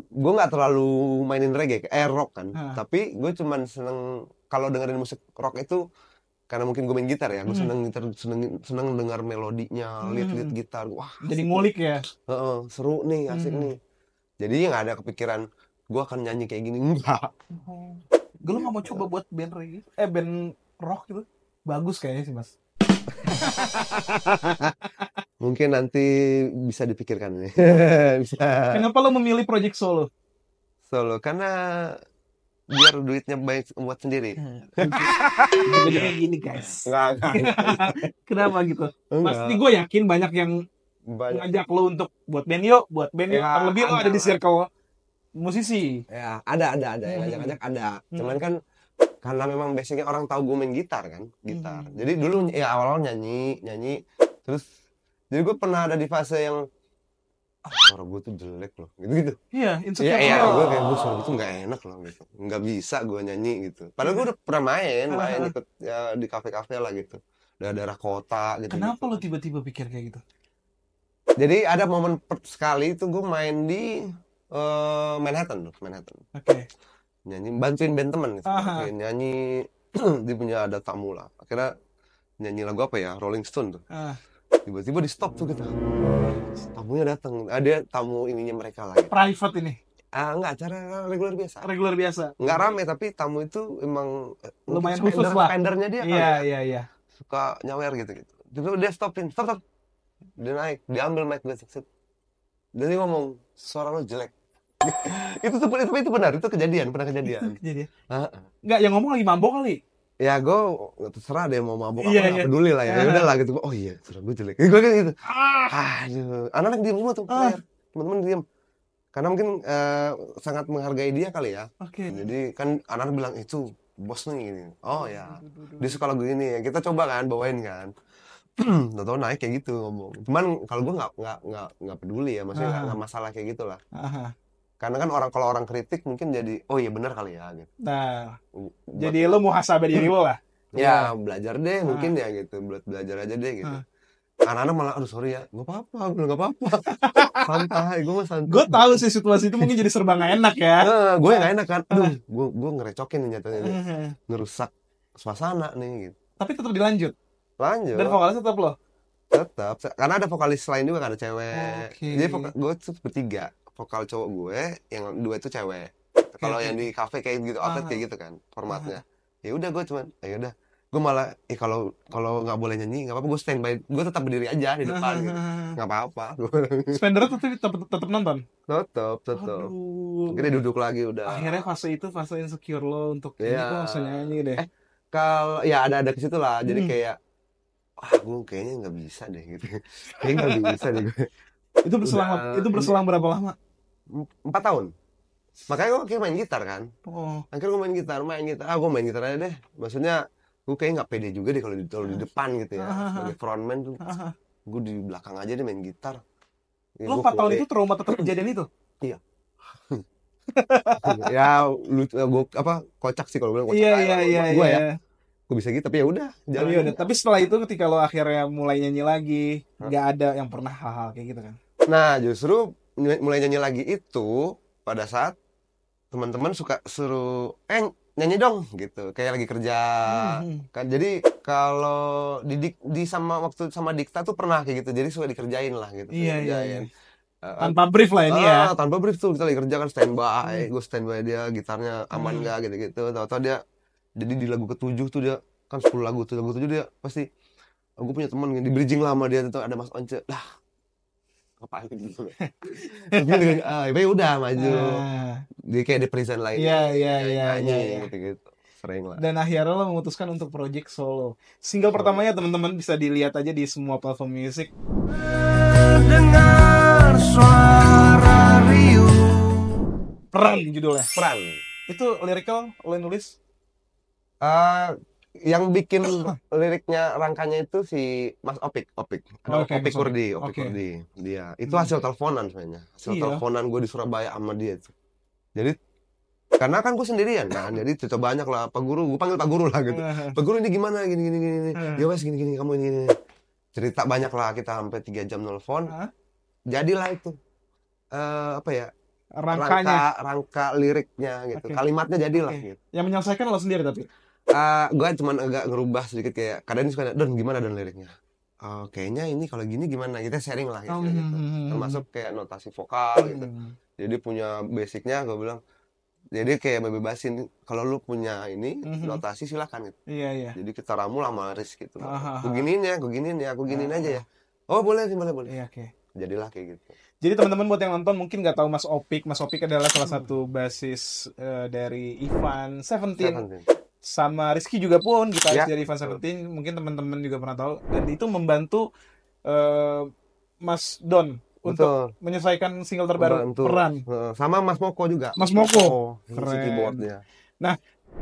gue nggak terlalu mainin reggae, rock kan. Tapi gue cuman seneng kalau dengerin musik rock itu karena mungkin gue main gitar ya, gue seneng gitar, seneng dengar melodinya, lead gitar. Wah, Jadi ngulik ya. seru nih, asik nih. Jadi nggak ada kepikiran gue akan nyanyi kayak gini, enggak. Gue lo nggak mau coba buat band reggae? Band rock gitu? Bagus kayaknya sih, Mas. Mungkin nanti bisa dipikirkan nih. Bisa. Kenapa lo memilih project solo? Solo karena biar duitnya banyak buat sendiri. Jadi kayak gini guys. Enggak. Kenapa gitu? Enggak. Pasti gue yakin banyak yang Banyak. ngajak lo untuk buat band yuk. Ya, Terlebih lo ada ada di lah. circle musisi. Ya, ada yang ngajak-ngajak ada. Cuman kan karena memang basicnya orang tahu gue main gitar kan, gitar. Jadi dulu ya awal-awal nyanyi, terus jadi gue pernah ada di fase yang suara gue tuh jelek loh, gitu. Iya, insecure. Iya, gue kayak gue suara itu nggak enak loh gitu, nggak bisa gue nyanyi gitu. Padahal gue udah pernah main ikut ya, di kafe-kafe lah gitu, daerah kota gitu. Kenapa lo tiba-tiba pikir kayak gitu? Jadi ada momen sekali itu gue main di Manhattan. Oke. Nyanyi, bantuin band temen gitu. Nyanyi, dia punya ada tamu lah. Akhirnya nyanyi lagu apa ya, Rolling Stone tuh. Tiba-tiba di stop tuh kita. Tamunya datang, ada tamu ininya mereka lah gitu. Private ini? Enggak, acara reguler biasa. Reguler biasa? Enggak rame, tapi tamu itu emang lumayan khusus lah. Spendernya dia Iya. Suka nyawer gitu. Tiba-tiba dia stop. Dia naik, diambil mic gue. Dan dia ngomong, "Suara lo jelek." Itu benar, itu kejadian, pernah Itu kejadian. kejadian. Heeh. Nggak, yang ngomong lagi mabok kali. Ya gue terserah deh mau mabuk apa Iya, nggak iya. peduli lah ya. Ya udahlah gitu. Oh iya, suara gue jelek. Gue kayak gitu. Ah, Aduh, anak-anak diem semua tuh ah, layar. Teman-teman diem. Karena mungkin sangat menghargai dia kali ya. oke. Jadi kan anak bilang itu bos nih gini. Oh Duh, ya, duh, duh, duh, dia duh. suka lagu ini. Ya, kita coba kan bawain kan. Tahu naik kayak gitu ngomong. Cuman kalau gue nggak peduli ya, maksudnya nggak Ah, masalah kayak gitulah. ah, ah. Karena kan kalau orang kritik mungkin jadi oh iya benar kali ya gitu. Nah, Buat jadi lo muhasabah diri lo lah. ya Iya. belajar deh mungkin Ah, ya gitu. Buat belajar aja deh gitu. ah. Anak-anak malah aduh sorry ya, nggak apa-apa, gue bilang, nggak apa-apa. Santai, gue mah Gue santai. tahu sih situasi itu mungkin jadi serba nggak enak ya. Gue Ah, nggak enak kan. Aduh, ah, gue ngerecokin nih nyatanya nih. ah. Ngerusak suasana nih gitu. Tapi tetap dilanjut. Dan Lanjut, vokalis tetap lo. tetap karena ada vokalis lain juga kan ada cewek. Oke. Jadi gue tuh bertiga, vokal cowok gue, yang dua itu cewek. Oke, Kalau oke. yang di cafe kayak gitu, outlet Ah, kayak gitu kan formatnya. ah, Ya udah gue cuman, ya udah. Gue malah, kalau kalau nggak boleh nyanyi nggak apa-apa, gue standby, gue tetap berdiri aja di depan gitu. ah. Nggak apa-apa, Spendernya tetap nonton. tetap. Akhirnya Aduh. duduk lagi udah. Akhirnya fase itu fase insecure lo untuk Ya, kayaknya gue langsung nyanyi deh. kalau ya ada ke situ lah. Jadi Hmm. kayak, ah gue kayaknya nggak bisa deh gitu. Kayaknya nggak bisa deh gue. Udah Itu ini berselang berapa lama? 4 tahun. Makanya gue kayak main gitar kan. Oh. Akhirnya gue main gitar. Ah gue main gitar aja deh. Maksudnya gue kayak nggak pede juga deh kalau di depan gitu ya. Sebagai frontman tuh, gue di belakang aja deh main gitar. Ya, Lo gue 4 tahun pede. itu trauma tetap kejadian itu? Iya. Ya lucu, gue apa kocak sih kalau bilang kocak Iya, aja iya, lah iya, buat gue iya. ya. Gue bisa gitu tapi ya udah Tapi jalan udah. aja. Tapi setelah itu ketika lo akhirnya mulai nyanyi lagi, nggak ada yang pernah hal-hal kayak gitu kan? Nah justru mulai nyanyi lagi itu pada saat teman-teman suka suruh nyanyi dong gitu kayak lagi kerja Hmm. kan. Jadi kalau di sama waktu sama Dikta tuh pernah kayak gitu, jadi suka dikerjain lah gitu, suka Iya, iya, iya. dikerjain. Eh, Tanpa brief lah ini ya. tanpa brief tuh kita lagi kerja kan standby, Hmm. gue standby dia gitarnya aman Hmm. nggak gitu-gitu, tahu-tahu dia jadi di lagu ketujuh tuh dia kan 10 lagu tuh, lagu 7 dia pasti, gue punya teman di bridging lama dia tuh ada Mas Once lah ngapain gitu. Terus dia dengan, ya udah maju, Ah, dia kayak di present lain iya, iya, iya, iya, nyanyi iya. gitu-gitu sering lah. Dan akhirnya lo memutuskan untuk project solo. Single pertamanya teman-teman bisa dilihat aja di semua platform musik. Dengar suara riuh. Peran judulnya. Peran. Itu lirikal lo yang nulis? Eh, yang bikin liriknya rangkanya itu si Mas Opik. Ada Oke, Opik Mas Opik. Kurdi, Oke. Dia. Itu hasil teleponan sebenarnya. Hasil Iya. teleponan gue di Surabaya sama dia itu. Jadi karena kan gue sendirian kan, jadi cerita banyak lah. Pak Guru, gue panggil Pak Guru lah gitu. Pak Guru ini gimana? Gini. Ya wes gini, kamu ini. Cerita banyak lah, kita sampai 3 jam nelfon. Hah? Jadilah itu. Apa ya? Rangkanya. Rangka liriknya gitu. Oke. Kalimatnya jadilah Oke. gitu. Yang menyelesaikan lo sendiri tapi. Gue cuman agak ngerubah sedikit kayak kadang suka Don gimana Don liriknya. Kayaknya ini kalau gini gimana? Kita sharing lah gitu. Termasuk kayak notasi vokal gitu. Jadi punya basicnya gue bilang. Jadi kayak bebasin kalau lu punya ini notasi silakan gitu. Iya. Jadi kita ramu lah sama Riz gitu. Aha. Aku giniin aja ya. Oh boleh. Iya, oke. Jadilah kayak gitu. Jadi teman-teman buat yang nonton mungkin nggak tahu Mas Opik. Mas Opik adalah salah satu basis dari Ivan Seventeen. Sama Rizky juga pun gitaris dari Ivan Seventeen. Mungkin teman-teman juga pernah tahu. Dan itu membantu Mas Don untuk menyelesaikan single terbaru Peran. Sama Mas Moko juga. Mas Moko. Keren. Keyboardnya. Nah,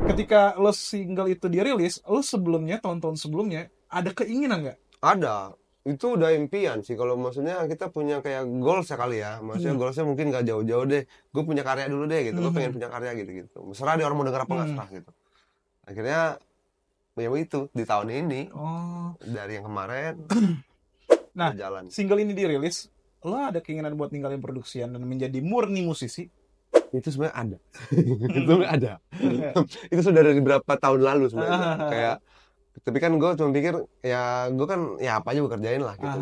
ketika lo single itu dirilis, lo sebelumnya tahun-tahun sebelumnya ada keinginan nggak? Ada. Itu udah impian sih. Kalau maksudnya kita punya kayak goals ya kali ya. Maksudnya goalsnya mungkin gak jauh-jauh deh. Gue punya karya dulu deh gitu. Gue pengen punya karya gitu. Serah deh orang mau denger apa nggak serah gitu. Akhirnya ya itu di tahun ini. Dari yang kemarin. Nah, jalan. Single ini dirilis, lo ada keinginan buat ninggalin produksian dan menjadi murni musisi? Itu sebenarnya ada. Itu ada. Itu sudah dari berapa tahun lalu sebenarnya. Kayak tapi kan gue cuma pikir ya gue kan ya apa aja gue kerjain lah gitu.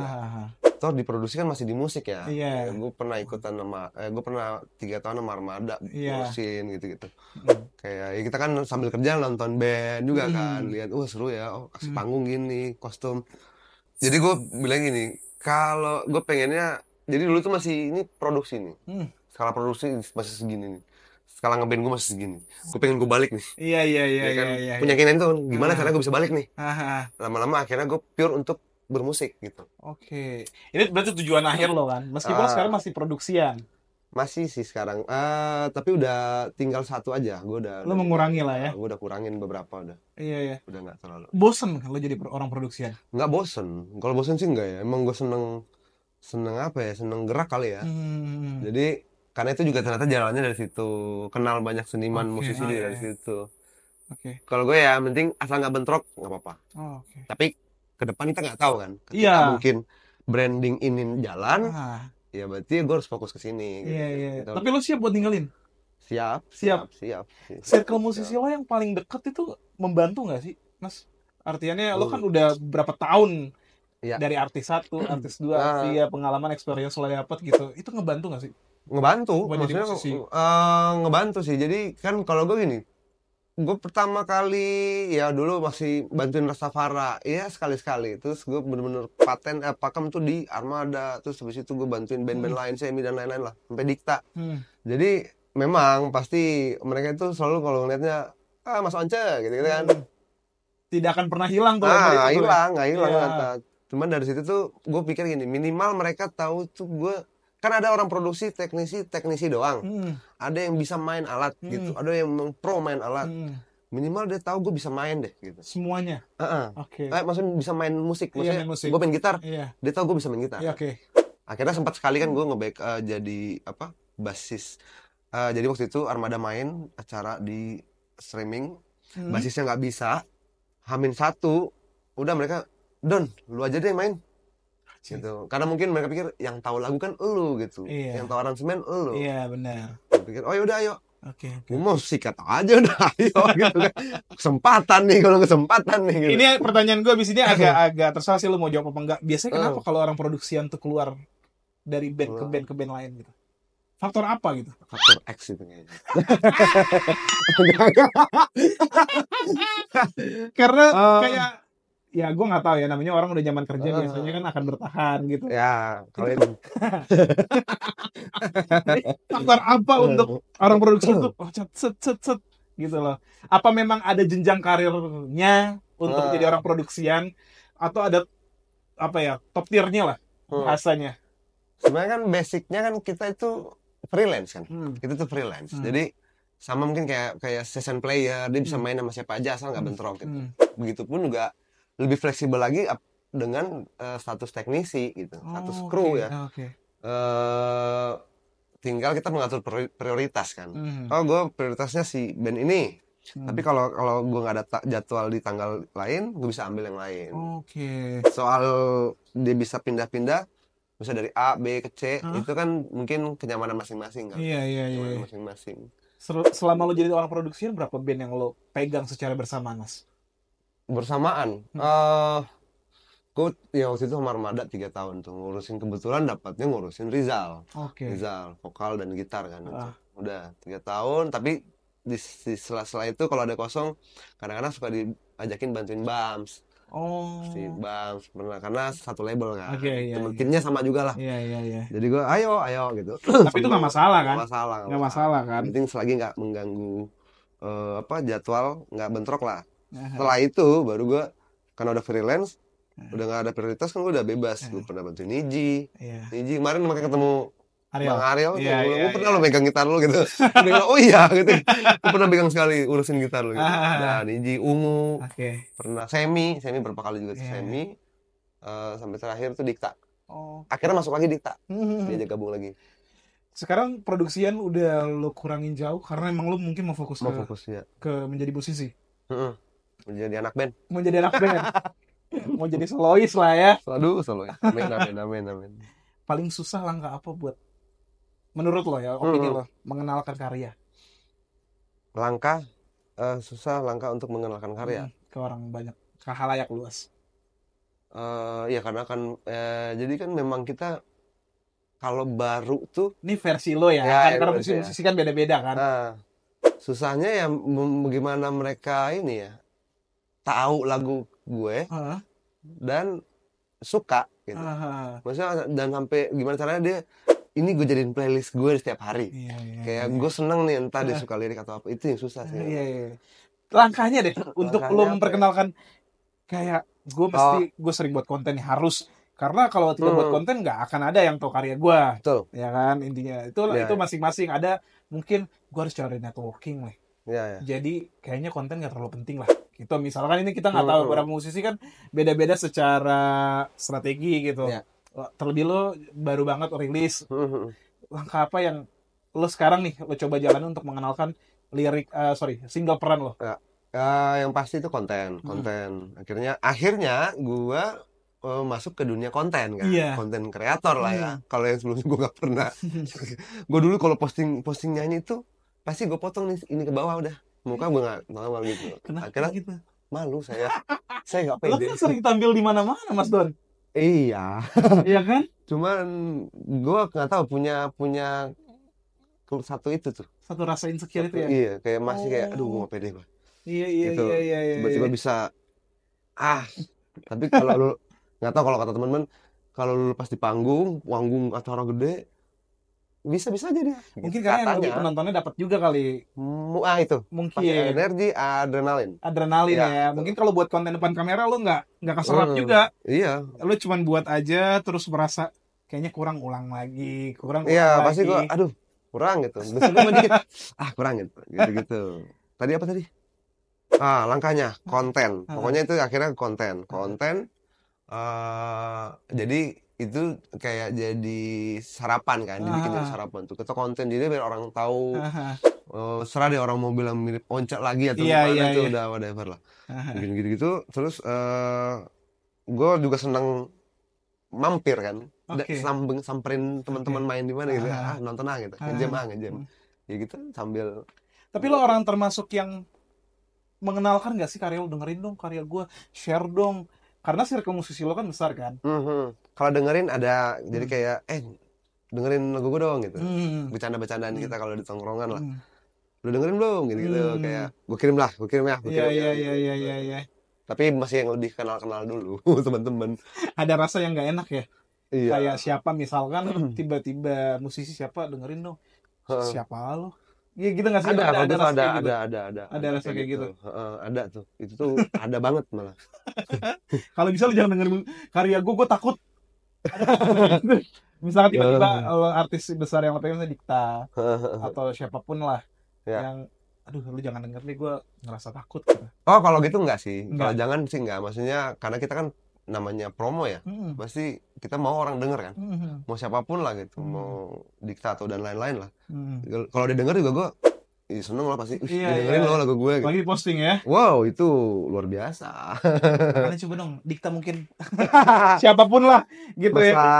Toh diproduksi kan masih di musik ya. Gue pernah ikutan sama gue pernah 3 tahun sama Armada ngurusin gitu. Kayak ya kita kan sambil kerja nonton band juga kan. Lihat seru ya. Kasih panggung gini, kostum. Jadi gue bilang gini, kalau gue pengennya Jadi dulu tuh masih ini produksi nih. Hmm. Skala produksi masih segini nih. Skala ngeband gue masih segini. Gue pengen gue balik nih. Iya Ya kan iya. punya keinginan itu gimana Ah. caranya gue bisa balik nih. Ah, Lama-lama akhirnya gue pure untuk bermusik gitu. oke. Ini berarti tujuan akhir lo kan? Meskipun sekarang Ah, masih produksian. masih sih sekarang. Tapi udah tinggal satu aja. Gue Lo mengurangi lah ya. gue udah kurangin beberapa udah. Iya. Udah nggak terlalu. Bosen kan lo jadi orang produksian? Nggak bosen. Kalau bosen sih enggak ya. Emang gue seneng seneng apa ya? Seneng gerak kali ya. Jadi karena itu juga ternyata jalannya dari situ. Kenal banyak seniman Oke, musisi iya, dari iya. situ. Oke. Kalau gue ya penting asal nggak bentrok nggak apa-apa. Oh, oke. Tapi ke depan kita nggak tahu kan. Ketika Iya. mungkin branding ini jalan, Ah, ya berarti gue harus fokus ke sini. Gitu. iya. Kita Tapi lo siap buat ninggalin? siap. Siap. Sih. Circle musisi lo yang paling deket itu membantu nggak sih, Mas? Artinya lo kan udah berapa tahun Iya. dari artis 1, artis 2, Ah. via pengalaman experience lo dapet gitu. Itu ngebantu nggak sih? Ngebantu, Buat jadi maksudnya musisi. ngebantu sih. Jadi kan kalau gue gini, gue pertama kali ya dulu masih bantuin Rastafara, ya sekali-sekali. Terus gue bener-bener pakem tuh di Armada. Terus habis itu gue bantuin band-band lain, Semi dan lain-lain lah, sampai Dikta. Jadi memang pasti mereka itu selalu kalau ngeliatnya Mas Once gitu kan. Tidak akan pernah hilang tuh nomor itu tuh ya. Nggak hilang Iya. kata. Cuman dari situ tuh gue pikir gini, minimal mereka tahu tuh gue kan ada orang produksi teknisi doang. Ada yang bisa main alat gitu, ada yang pro main alat. Minimal dia tahu gue bisa main deh gitu. Semuanya. Oke. Maksudnya bisa main musik, Iya, maksudnya main musik. gue main gitar, Iya. dia tahu gue bisa main gitar. Iya, oke. Akhirnya sempat sekali kan gue jadi basis. Jadi waktu itu Armada main acara di streaming, basisnya nggak bisa, H-1, udah mereka, Don, lu aja deh yang main. Gitu. Karena mungkin mereka pikir yang tahu lagu kan elu gitu, Iya. yang tahu aransemen elu. Iya, benar. Gue pikir, oh yaudah ayo, Oke. gue mau sikat aja udah ayo gitu kan. Kesempatan nih gitu. Ini pertanyaan gue abis ini agak terserah sih lu mau jawab apa enggak. Biasanya kenapa kalau orang produksian tuh keluar dari band ke band lain gitu? Faktor apa gitu? Faktor X itu kayaknya. Karena kayak ya gue nggak tahu ya, namanya orang udah nyaman kerja biasanya kan akan bertahan gitu. Ya, kalau ini Faktor apa untuk orang produksi itu set gitu loh. Apa memang ada jenjang karirnya untuk jadi orang produksian atau ada apa ya, top tier-nya lah bahasanya. sebenarnya kan basicnya kan kita itu freelance kan. Kita tuh freelance. Jadi sama mungkin kayak session player, dia bisa main sama siapa aja asal nggak bentrok gitu. Begitupun juga lebih fleksibel lagi dengan status teknisi gitu, status kru ya. Tinggal kita mengatur prioritas kan. Oh, gue prioritasnya si band ini. Tapi kalau gue nggak ada jadwal di tanggal lain, gue bisa ambil yang lain. Soal dia bisa pindah-pindah, bisa dari A, B ke C, itu kan mungkin kenyamanan masing-masing kan. Iya. Masing-masing. Selama lo jadi orang produksian, berapa band yang lo pegang secara bersamaan, Mas? Bersamaan. Gue ya waktu itu sama Armada 3 tahun tuh ngurusin, kebetulan dapatnya ngurusin Rizal. Rizal, vokal dan gitar kan. Udah 3 tahun, tapi di sela-sela itu kalau ada kosong, kadang-kadang suka diajakin bantuin Bams. Si Bams pernah, karena satu label kan. Timnya sama juga lah. Iya. Jadi gue ayo gitu. Tapi itu nggak masalah kan? Nggak masalah kan? Penting selagi nggak mengganggu jadwal, nggak bentrok lah. Setelah itu baru gue, karena udah freelance, udah nggak ada prioritas kan, gue udah bebas. Gue pernah bantuin Niji kemarin makanya ketemu Bang Ariel, gue pernah lo megang gitar lo gitu. Dia bilang, oh iya gitu. Gue pernah pegang sekali urusin gitar lo gitu. Nah, Niji, Ungu, pernah Semi berapa kali juga Semi, sampai terakhir tuh Dikta. Akhirnya masuk lagi Dikta, dia aja gabung lagi. Sekarang produksian udah lo kurangin jauh karena emang lo mungkin mau fokus ya. ke menjadi musisi. Menjadi anak band. Mau jadi solois lah ya. Selalu. Amin. Paling susah langkah apa buat, menurut lo ya, opini lo, mengenalkan karya? Langkah susah untuk mengenalkan karya ke orang banyak, ke halayak luas. Ya karena kan jadi kan memang kita kalau baru tuh, ini versi lo ya kan, karena musisi kan beda-beda kan. Susahnya ya bagaimana mereka ini ya tahu lagu gue dan suka gitu. Ah, Maksudnya dan sampai gimana caranya dia ini gue jadiin playlist gue setiap hari. iya, iya, Kayak iya. gue seneng nih entah dia suka lirik atau apa. Itu yang susah sih. Iya, iya. Langkahnya deh untuk lo Langkahnya apa ya? memperkenalkan kayak gue Oh, sering buat konten nih harus, karena kalau tidak buat hmm, konten nggak akan ada yang tahu karya gue, betul. ya kan, intinya itu Ya, masing-masing ada. Mungkin gue harus cari networking nih, ya, ya. jadi kayaknya konten nggak terlalu penting lah gitu. Misalkan ini kita nggak tahu, Hmm, beberapa musisi kan beda-beda secara strategi gitu. ya. Terlebih lo baru banget rilis, Hmm. langkah apa yang lo sekarang nih lo coba jalanin untuk mengenalkan single peran lo? Ya. Yang pasti itu konten, Hmm. konten. Akhirnya gua masuk ke dunia konten kan, Iya. konten kreator lah ya. Hmm. Kalau yang sebelumnya gua nggak pernah. Gue dulu kalau posting nyanyi itu pasti gue potong nih ini ke bawah udah. Muka gue nggak normal gitu. Kenapa Akhirnya gitu? malu saya nggak Lo pede. kan sering tampil di mana-mana, Mas Don. Iya, Iya kan? cuman gue nggak tahu punya punya satu itu tuh. Satu rasa insecure Satu itu ya. iya kayak masih kayak aduh gue Oh, nggak pede gue. iya, iya, Gitu. iya, iya, iya, Tiba-tiba iya. bisa ah. Tapi kalau lu nggak tahu kalau kata teman-teman kalau lu pas di panggung acara gede bisa-bisa aja dia gitu Mungkin karena yang lebih katanya. penontonnya dapat juga kali. Itu pasti Mungkin energi adrenalin adrenalin ya ya. betul. Mungkin kalau buat konten depan kamera lo nggak keserap Hmm, juga. iya Lo cuman buat aja terus merasa kayaknya kurang, ulang lagi, kurang, iya ulang pasti gua lagi. aduh kurang gitu besok gua mau dikit kurang gitu gitu gitu tadi apa tadi langkahnya konten Heeh. pokoknya itu akhirnya konten konten jadi itu kayak jadi sarapan kan dibikin jadi Heeh. sarapan tuh kita konten jadi biar orang tahu Heeh. serah deh orang mau bilang mirip Onca lagi atau Iya, gimana iya, itu iya. udah whatever lah Heeh. bikin gitu-gitu terus gue juga seneng mampir kan Oke. samperin Oke. teman-teman main di mana gitu Heeh. nonton gitu Heeh. ngejam ya gitu sambil Tapi lo orang termasuk yang mengenalkan nggak sih karya lo, dengerin dong karya gue, share dong, karena circle musisi lo kan besar kan. kalau dengerin ada jadi Hmm. kayak dengerin lagu gue dong gitu Hmm. bercanda-bercandaan Hmm. kita kalau di tongkrongan lah Hmm. lu dengerin belum gitu Hmm. kayak gue kirim ya Iya, iya, gitu, iya, iya, gitu. iya, iya. Tapi masih yang lebih kenal-kenal dulu teman-teman Ada rasa yang nggak enak ya, iya kayak siapa misalkan tiba-tiba musisi siapa dengerin dong, Heeh. siapa lo, iya gitu nggak sih, Ada kalau ada itu rasa kayak gitu, ada ada rasa kayak kayak gitu gitu. Heeh, ada tuh itu tuh ada banget malah Kalau bisa lo jangan dengerin karya gue takut. Ada rasa kayak gitu. Misalkan tiba-tiba Heeh. lo artis besar yang lo pengen, misalnya Dikta Heeh. atau siapapun lah Ya. yang, aduh lu jangan denger nih, gue ngerasa takut gitu. Oh, kalau gitu enggak sih. Kalau Enggak. jangan sih enggak. Maksudnya karena kita kan namanya promo ya. Hmm. Pasti kita mau orang denger kan. Hmm. Mau siapapun lah gitu. Mau Hmm. Dikta atau dan lain-lain lah. Hmm. Kalau dia denger juga gue seneng lah pasti. Iya, Dia iya, dengerin loh lagu gue gitu. lagi posting ya. Wow, itu luar biasa. Makanya coba dong Dikta, mungkin siapapun lah gitu ya. Masa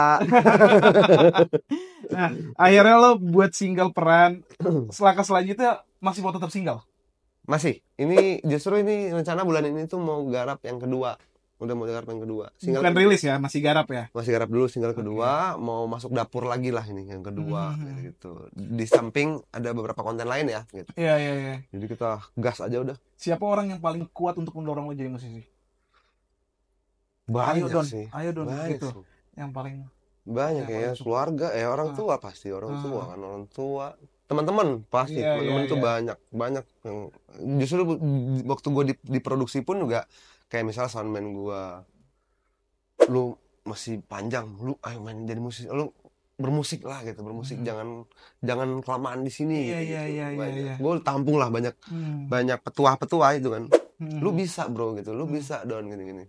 Nah, akhirnya lo buat single peran. Selangkah selanjutnya masih mau tetap single? masih. Ini justru ini rencana bulan ini tuh mau garap yang kedua. Udah mau garap yang kedua. Single Bukan rilis ya, masih garap ya? masih garap dulu single Oke. kedua, mau masuk dapur lagi lah ini yang kedua Hmm. gitu. Di samping ada beberapa konten lain ya gitu. Iya, iya, iya. Jadi kita gas aja udah. Siapa orang yang paling kuat untuk mendorong lo jadi musisi? Ayo Banyak Don, sih. ayo Don, Banyak gitu. sih. Yang paling Banyak yang ya paling support. keluarga orang Ah, tua pasti orang tua ah. kan orang tua. Teman-teman pasti Iya, iya, teman-teman tuh iya. banyak yang justru waktu gue diproduksi pun juga kayak misalnya soundman gue lu masih panjang lu ayo main jadi musisi lu bermusik lah gitu bermusik Hmm. jangan kelamaan di sini Iya, gitu iya, iya, iya, banyak iya. gue tampung lah banyak Hmm. banyak petua-petua itu kan lu Hmm. bisa bro gitu lu Hmm. bisa Don gini-gini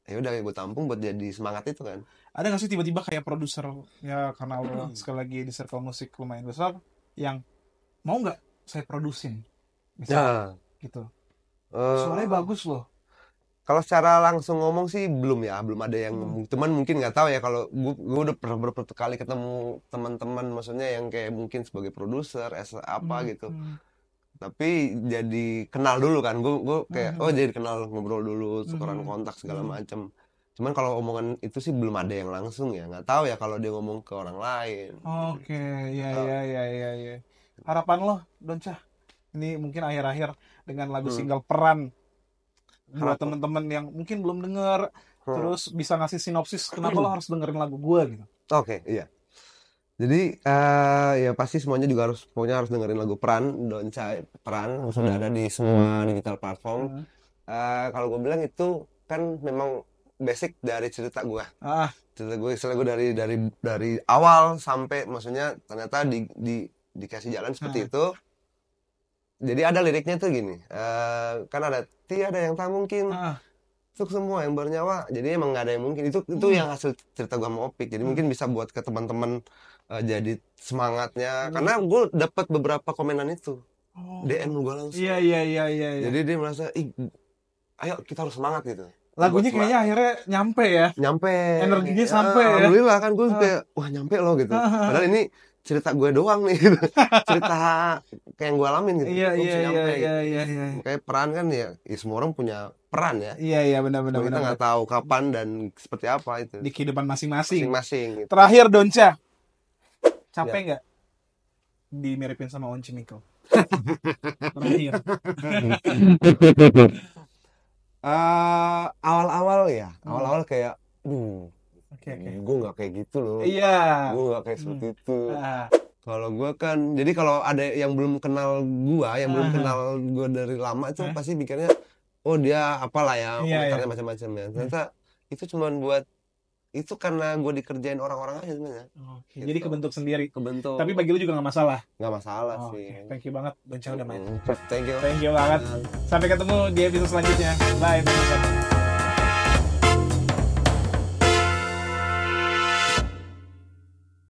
ya udah gue tampung buat jadi semangat itu kan Ada nggak sih tiba-tiba kayak produser ya, karena lo sekali lagi di circle musik lumayan besar, yang mau nggak saya produsin, misal ya gitu, eh, suaranya bagus loh. kalau secara langsung ngomong sih belum ada yang Hmm. ngomong cuman mungkin nggak tahu ya kalau gue udah pernah beberapa kali ketemu teman-teman maksudnya yang kayak mungkin sebagai produser apa Hmm. gitu Hmm. tapi jadi kenal dulu kan gue kayak Hmm. jadi kenal ngobrol dulu tukeran Hmm. kontak segala Hmm. macem cuman kalau omongan itu sih belum ada yang langsung ya nggak tahu ya kalau dia ngomong ke orang lain Oke, ya, Ah, ya, ya, ya, ya. Harapan lo, Doncah, ini mungkin akhir-akhir dengan lagu hmm. single peran buat Harapan. temen-temen yang mungkin belum denger, Hmm. terus bisa ngasih sinopsis kenapa lo harus dengerin lagu gue gitu. Oke, iya. Jadi ya pasti semuanya juga harus dengerin lagu Peran, Donca Peran sudah ada di semua digital platform. Kalau gue bilang itu kan memang basic dari cerita gue. Ah, Cerita gue, istilah gue dari awal sampai maksudnya ternyata dikasih jalan seperti itu. Jadi ada liriknya tuh gini, kan ada tiada yang tak mungkin. ah, Untuk semua yang bernyawa, jadi emang nggak ada yang mungkin itu yang hasil cerita gue sama Opik, jadi mungkin bisa buat ke teman-teman jadi semangatnya, karena gue dapat beberapa komenan itu Oh. DM gue langsung, Iya, iya, iya, iya, iya. jadi dia merasa ayo kita harus semangat gitu. Lagunya Buat kayaknya akhirnya nyampe ya. nyampe, Energinya sampai ya. alhamdulillah kan gue kayak wah nyampe loh gitu, padahal ini cerita gue doang nih gitu. Cerita kayak yang gue alamin gitu. Iya, Kok iya, bisa iya, nyampe iya, gitu. iya, iya. Kayak peran kan ya semua orang punya peran ya. Iya, iya, benar-benar. Cuma kita nggak tahu kapan dan seperti apa itu. Di kehidupan masing-masing. Masing-masing gitu. Terakhir Donca, capek Ya. nggak dimiripin sama Once Mekel? Terakhir. Awal-awal ya, awal-awal kayak, Oke. gue nggak kayak gitu loh. Iya. Gue nggak kayak seperti itu. Ah, Kalau gue kan, jadi kalau ada yang belum kenal gue, yang belum kenal gue dari lama itu pasti mikirnya, oh dia apalah ya, Iya, komentarnya iya. macam-macam ya. Ternyata itu cuman buat, itu karena gue dikerjain orang-orang aja sebenarnya. Oke, Gitu. jadi kebentuk sendiri. Kebentuk. Tapi bagi lu juga nggak masalah. Nggak masalah Oke, sih. thank you banget Donca udah main. Thank you. Thank you banget. Sampai ketemu di episode selanjutnya. Bye teman-teman.